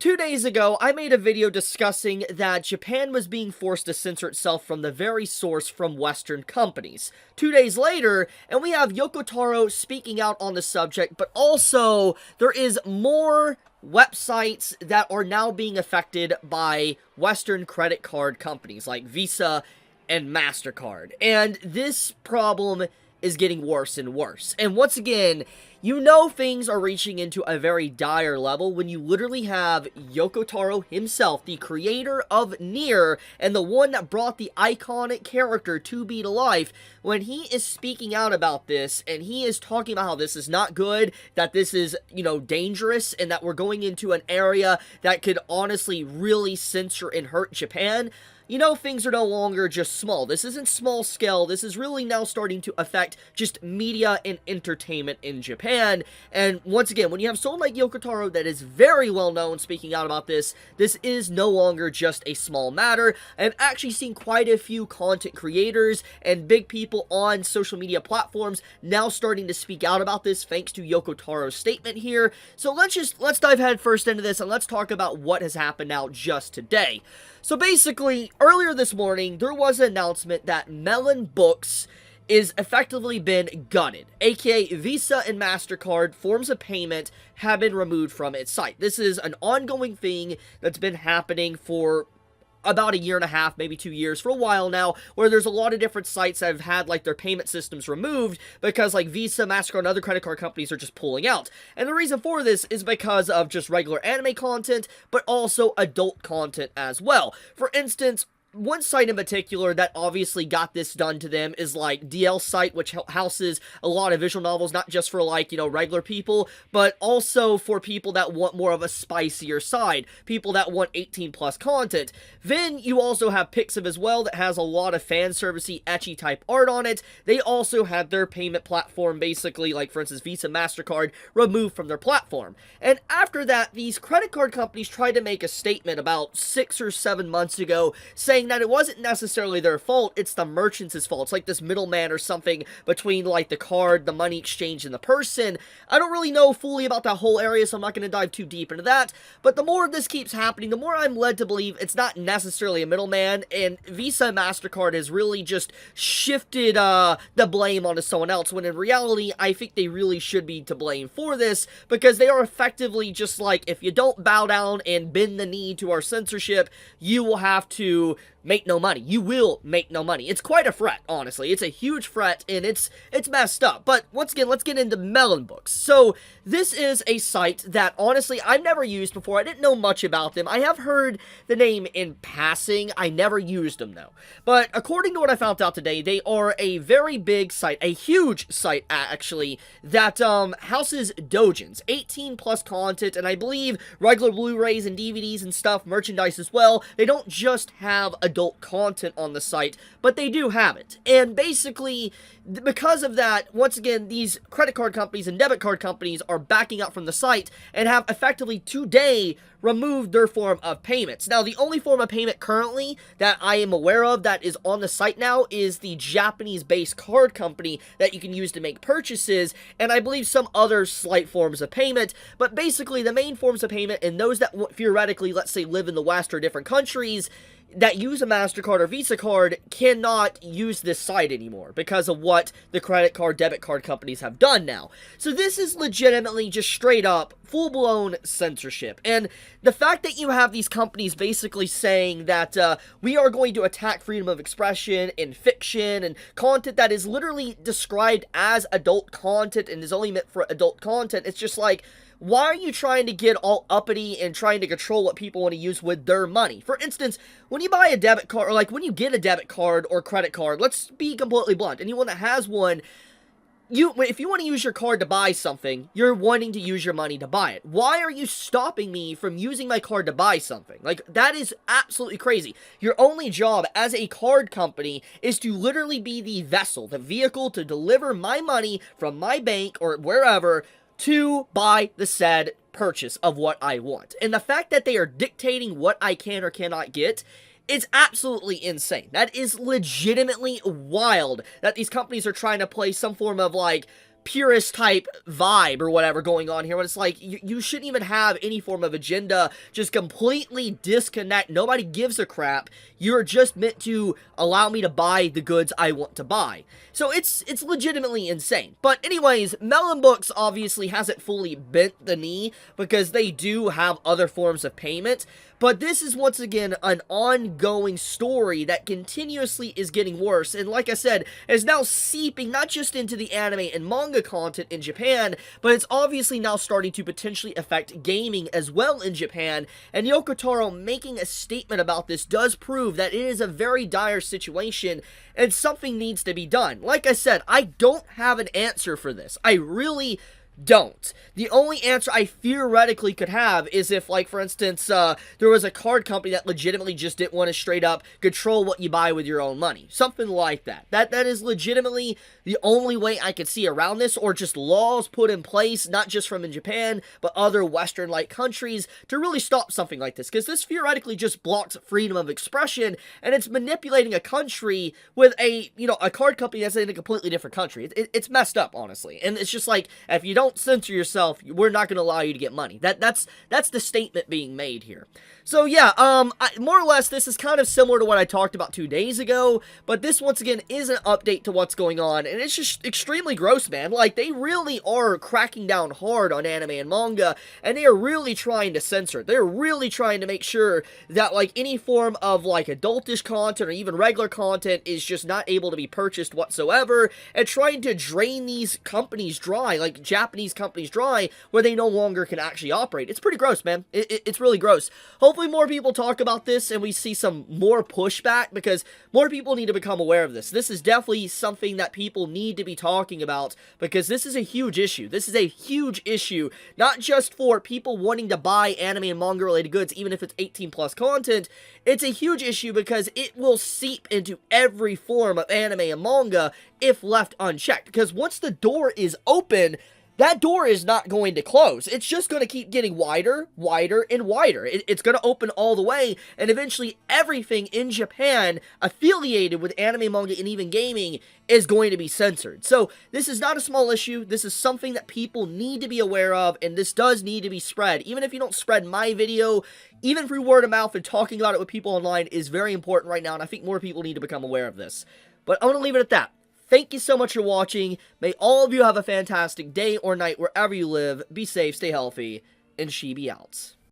2 days ago, I made a video discussing that Japan was being forced to censor itself from the very source from Western companies. 2 days later, and we have Yoko Taro speaking out on the subject, but also there is more websites that are now being affected by Western credit card companies like Visa and MasterCard. And this problem is getting worse and worse. And once again, you know things are reaching into a very dire level when you literally have Yoko Taro himself, the creator of Nier, and the one that brought the iconic character Chibi to life, when he is speaking out about this, and he is talking about how this is not good, that this is, dangerous, and that we're going into an area that could honestly really censor and hurt Japan. Things are no longer just small. This isn't small scale. This is really now starting to affect just media and entertainment in Japan. And once again, when you have someone like Yoko Taro that is very well known speaking out about this, this is no longer just a small matter. I've actually seen quite a few content creators and big people on social media platforms now starting to speak out about this thanks to Yoko Taro's statement here. So let's dive head first into this and let's talk about what has happened now just today. So basically, earlier this morning, there was an announcement that Melon Books is effectively been gutted, aka Visa and MasterCard forms of payment have been removed from its site. This is an ongoing thing that's been happening for about a year and a half, maybe 2 years, for a while now, where there's a lot of different sites that have had, their payment systems removed because, Visa, MasterCard, and other credit card companies are just pulling out. And the reason for this is because of just regular anime content, but also adult content as well. For instance, one site in particular that obviously got this done to them is DL site, which houses a lot of visual novels, not just for regular people, but also for people that want more of a spicier side, people that want 18 plus content. Then you also have Pixiv as well that has a lot of fan servicey, ecchi type art on it. They also had their payment platform basically, for instance Visa, MasterCard, removed from their platform. And after that, these credit card companies tried to make a statement about 6 or 7 months ago saying that it wasn't necessarily their fault, it's the merchants' fault. It's like this middleman or something between the card, the money exchange, and the person. I don't really know fully about that whole area, so I'm not going to dive too deep into that, but the more this keeps happening, the more I'm led to believe it's not necessarily a middleman, and Visa and MasterCard has really just shifted the blame onto someone else, when in reality, I think they really should be to blame for this, because they are effectively just if you don't bow down and bend the knee to our censorship, you will have to make no money. You will make no money. It's quite a threat, honestly. It's a huge threat, and it's messed up. But once again, let's get into Melon Books. So this is a site that, honestly, I've never used before. I didn't know much about them. I have heard the name in passing. I never used them, though. But according to what I found out today, they are a very big site, a huge site, actually, that houses doujins, 18 plus content, and I believe regular Blu-rays and DVDs and stuff, merchandise as well. They don't just have adult content on the site, but they do have it. And basically, because of that, once again, these credit card companies and debit card companies are backing up from the site and have effectively today removed their form of payments. Now, the only form of payment currently that I am aware of that is on the site now is the Japanese-based card company that you can use to make purchases, and I believe some other slight forms of payment, but basically the main forms of payment, and those that theoretically, let's say, live in the West or different countries that use a MasterCard or Visa card cannot use this site anymore because of what the credit card, debit card companies have done now. So this is legitimately just straight up full-blown censorship. And the fact that you have these companies basically saying that we are going to attack freedom of expression and fiction and content that is literally described as adult content and is only meant for adult content, it's just why are you trying to get all uppity and trying to control what people want to use with their money? For instance, when you buy a debit card, or when you get a debit card or credit card, let's be completely blunt, anyone that has one, if you want to use your card to buy something, you're wanting to use your money to buy it. Why are you stopping me from using my card to buy something? That is absolutely crazy. Your only job as a card company is to literally be the vessel, the vehicle to deliver my money from my bank or wherever to buy the said purchase of what I want. And the fact that they are dictating what I can or cannot get is absolutely insane. That is legitimately wild that these companies are trying to play some form of purist type vibe or whatever going on here, when it's like, you shouldn't even have any form of agenda, just completely disconnect, nobody gives a crap, you're just meant to allow me to buy the goods I want to buy. So it's legitimately insane. But anyways, Melon Books obviously hasn't fully bent the knee, because they do have other forms of payment, but this is once again an ongoing story that continuously is getting worse, and like I said, is now seeping not just into the anime and manga content in Japan, but it's obviously now starting to potentially affect gaming as well in Japan, and Yoko Taro making a statement about this does prove that it is a very dire situation, and something needs to be done. Like I said, I don't have an answer for this. I really don't. The only answer I theoretically could have is if, like, for instance, there was a card company that legitimately just didn't want to straight up control what you buy with your own money. Something like that. That is legitimately the only way I could see around this, or just laws put in place, not just from in Japan, but other Western-like countries, to really stop something like this, because this theoretically just blocks freedom of expression, and it's manipulating a country with a card company that's in a completely different country. It's messed up, honestly, and it's just like, if you don't censor yourself, we're not going to allow you to get money. That's the statement being made here. So yeah, more or less, this is kind of similar to what I talked about 2 days ago, but this, once again, is an update to what's going on, and it's just extremely gross, man. Like, they really are cracking down hard on anime and manga, and they are really trying to censor. They're really trying to make sure that, like, any form of, like, adultish content or even regular content is just not able to be purchased whatsoever, and trying to drain these companies dry, like Japanese companies dry, where they no longer can actually operate. It's pretty gross, man. It's really gross. Hopefully more people talk about this and we see some more pushback, because more people need to become aware of this. This is definitely something that people need to be talking about, because this is a huge issue. This is a huge issue, not just for people wanting to buy anime and manga related goods, even if it's 18 plus content. It's a huge issue because it will seep into every form of anime and manga if left unchecked, because once the door is open, that door is not going to close. It's just going to keep getting wider, wider, and wider. It's going to open all the way, and eventually everything in Japan affiliated with anime, manga, and even gaming is going to be censored. So this is not a small issue. This is something that people need to be aware of, and this does need to be spread. Even if you don't spread my video, even through word of mouth and talking about it with people online is very important right now, and I think more people need to become aware of this. But I'm going to leave it at that. Thank you so much for watching. May all of you have a fantastic day or night wherever you live. Be safe, stay healthy, and Chibi out.